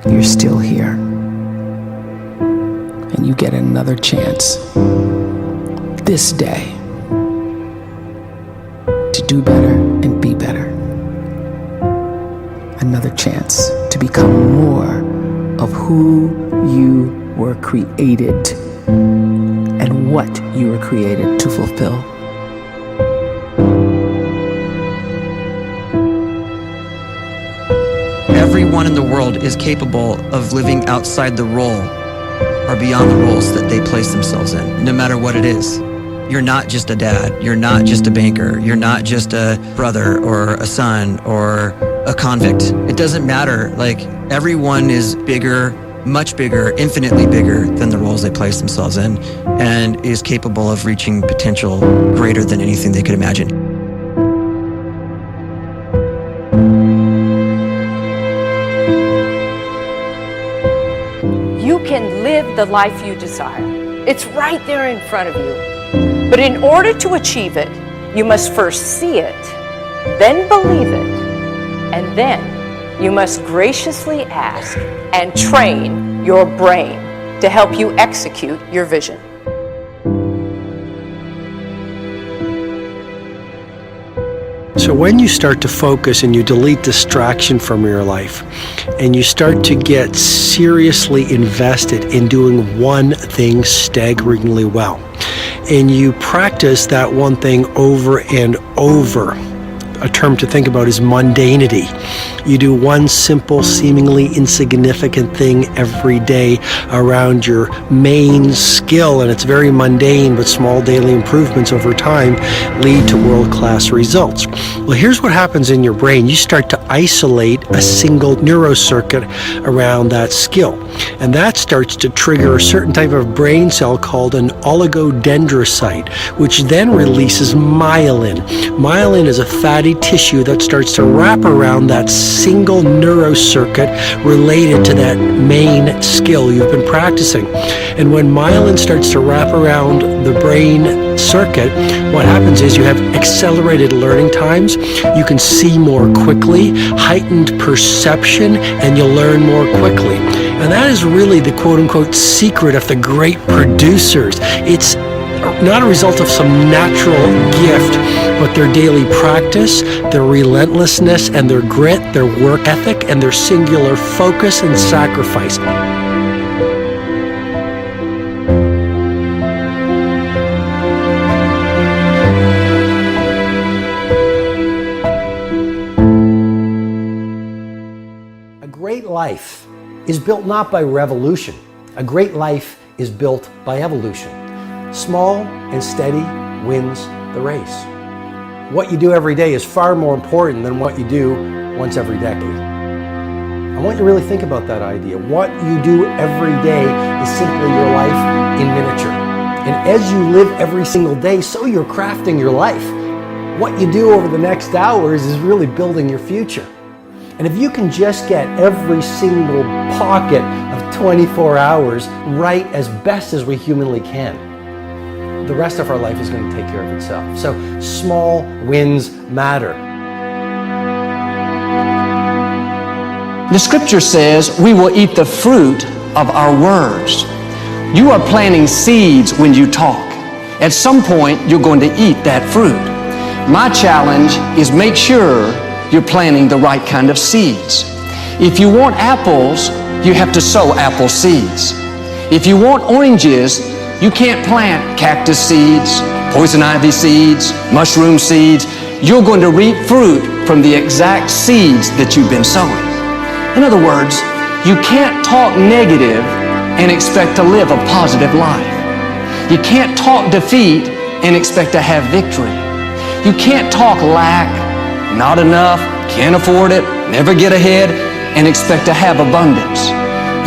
you're still here. And you get another chance this day to do better and be better. Another chance to become more of who you were created and what you were created to fulfill. Everyone in the world is capable of living outside the role or beyond the roles that they place themselves in, no matter what it is. You're not just a dad, you're not just a banker, you're not just a brother or a son or a convict. It doesn't matter. Like, everyone is bigger, much bigger, infinitely bigger than the roles they place themselves in, and is capable of reaching potential greater than anything they could imagine. You can live the life you desire. It's right there in front of you. But in order to achieve it, you must first see it, then believe it, and then you must graciously ask and train your brain to help you execute your vision. So when you start to focus and you delete distraction from your life, and you start to get seriously invested in doing one thing staggeringly well, and you practice that one thing over and over, a term to think about is mundanity. You do one simple, seemingly insignificant thing every day around your main skill, and it's very mundane, but small daily improvements over time lead to world-class results. Well, here's what happens in your brain. You start to isolate a single neurocircuit around that skill, and that starts to trigger a certain type of brain cell called an oligodendrocyte, which then releases myelin. Myelin is a fatty tissue that starts to wrap around that single neurocircuit related to that main skill you've been practicing. And when myelin starts to wrap around the brain circuit, what happens is you have accelerated learning times, you can see more quickly, heightened perception, and you'll learn more quickly. And that is really the quote-unquote secret of the great producers. It's not a result of some natural gift, but their daily practice, their relentlessness and their grit, their work ethic, and their singular focus and sacrifice. A great life is built not by revolution. A great life is built by evolution. Small and steady wins the race. What you do every day is far more important than what you do once every decade. I want you to really think about that idea. What you do every day is simply your life in miniature. And as you live every single day, so you're crafting your life. What you do over the next hours is really building your future. And if you can just get every single pocket of 24 hours right as best as we humanly can, the rest of our life is going to take care of itself. So small wins matter. The scripture says we will eat the fruit of our words. You are planting seeds when you talk. At some point, you're going to eat that fruit. My challenge is make sure you're planting the right kind of seeds. If you want apples, you have to sow apple seeds. If you want oranges, you can't plant cactus seeds, poison ivy seeds, mushroom seeds. You're going to reap fruit from the exact seeds that you've been sowing. In other words, you can't talk negative and expect to live a positive life. You can't talk defeat and expect to have victory. You can't talk lack, not enough, can't afford it, never get ahead, and expect to have abundance.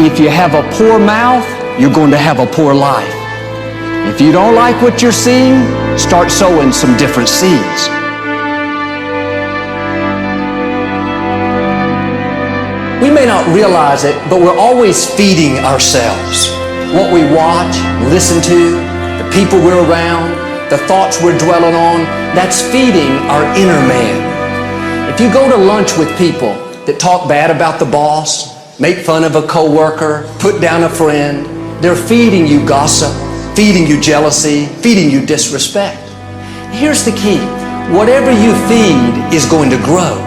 If you have a poor mouth, you're going to have a poor life. If you don't like what you're seeing, start sowing some different seeds. We may not realize it, but we're always feeding ourselves. What we watch, listen to, the people we're around, the thoughts we're dwelling on, that's feeding our inner man. If you go to lunch with people that talk bad about the boss, make fun of a coworker, put down a friend. They're feeding you gossip, feeding you jealousy, feeding you disrespect. Here's the key. Whatever you feed is going to grow.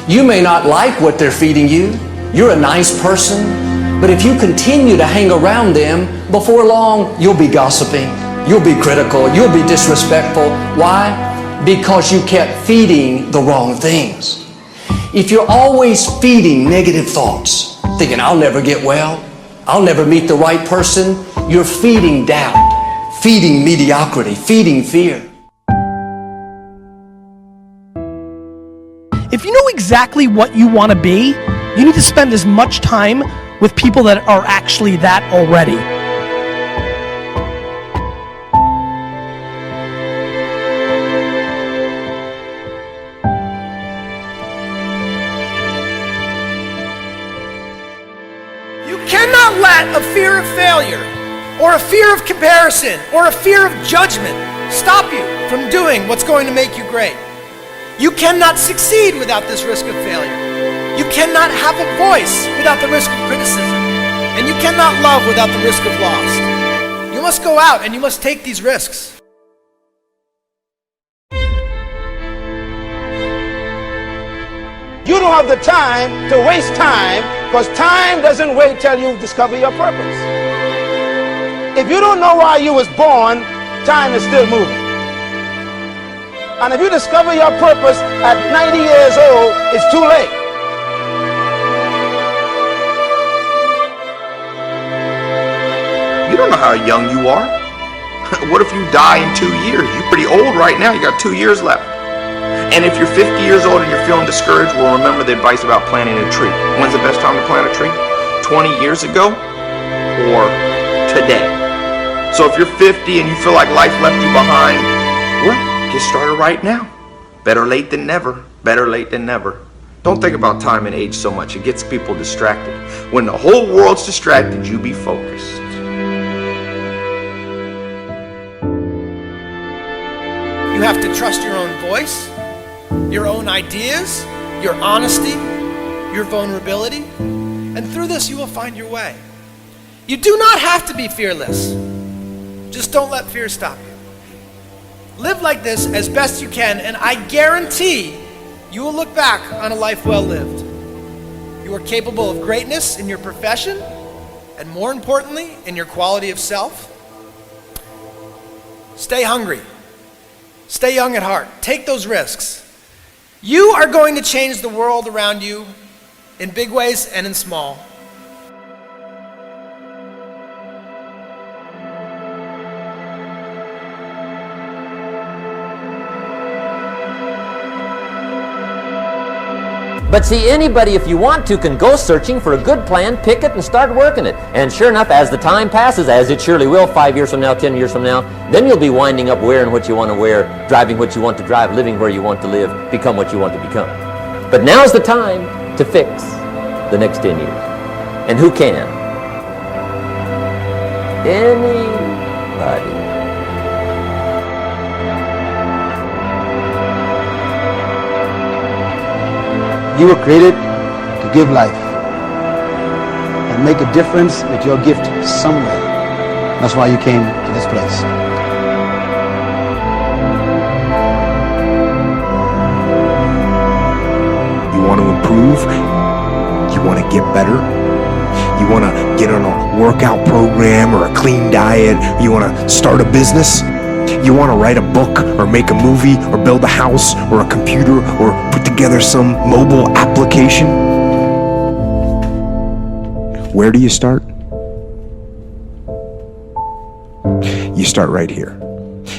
You may not like what they're feeding you. You're a nice person, but if you continue to hang around them, before long, you'll be gossiping, you'll be critical, you'll be disrespectful. Why? Because you kept feeding the wrong things. If you're always feeding negative thoughts, thinking, I'll never get well, I'll never meet the right person, you're feeding doubt, feeding mediocrity, feeding fear. If you know exactly what you want to be, you need to spend as much time with people that are actually that already. You cannot let a fear of failure, or a fear of comparison, or a fear of judgment stop you from doing what's going to make you great. You cannot succeed without this risk of failure. You cannot have a voice without the risk of criticism. And you cannot love without the risk of loss. You must go out and you must take these risks. You don't have the time to waste time, because time doesn't wait till you discover your purpose. If you don't know why you was born, time is still moving. And if you discover your purpose at 90 years old, it's too late. You don't know how young you are. What if you die in 2 years? You're pretty old right now. You got 2 years left. And if you're 50 years old and you're feeling discouraged, well, remember the advice about planting a tree. When's the best time to plant a tree? 20 years ago or today? So if you're 50 and you feel like life left you behind, well, get started right now. Better late than never. Better late than never. Don't think about time and age so much. It gets people distracted. When the whole world's distracted, you be focused. You have to trust your own voice, your own ideas, your honesty, your vulnerability, and through this you will find your way. You do not have to be fearless. Just don't let fear stop you. Live like this as best you can, and I guarantee you will look back on a life well lived. You are capable of greatness in your profession, and more importantly, in your quality of self. Stay hungry. Stay young at heart. Take those risks. You are going to change the world around you in big ways and in small. But see, anybody, if you want to, can go searching for a good plan, pick it, and start working it. And sure enough, as the time passes, as it surely will 5 years from now, 10 years from now, then you'll be winding up wearing what you want to wear, driving what you want to drive, living where you want to live, become what you want to become. But now's the time to fix the next 10 years. And who can? Anybody. You were created to give life and make a difference with your gift somewhere. That's why you came to this place. You want to improve? You want to get better? You want to get on a workout program or a clean diet? You want to start a business? You want to write a book or make a movie or build a house or a computer or put together some mobile application? Where do you start? You start right here.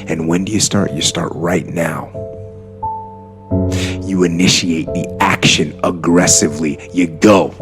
And when do you start? You start right now. You initiate the action aggressively. You go.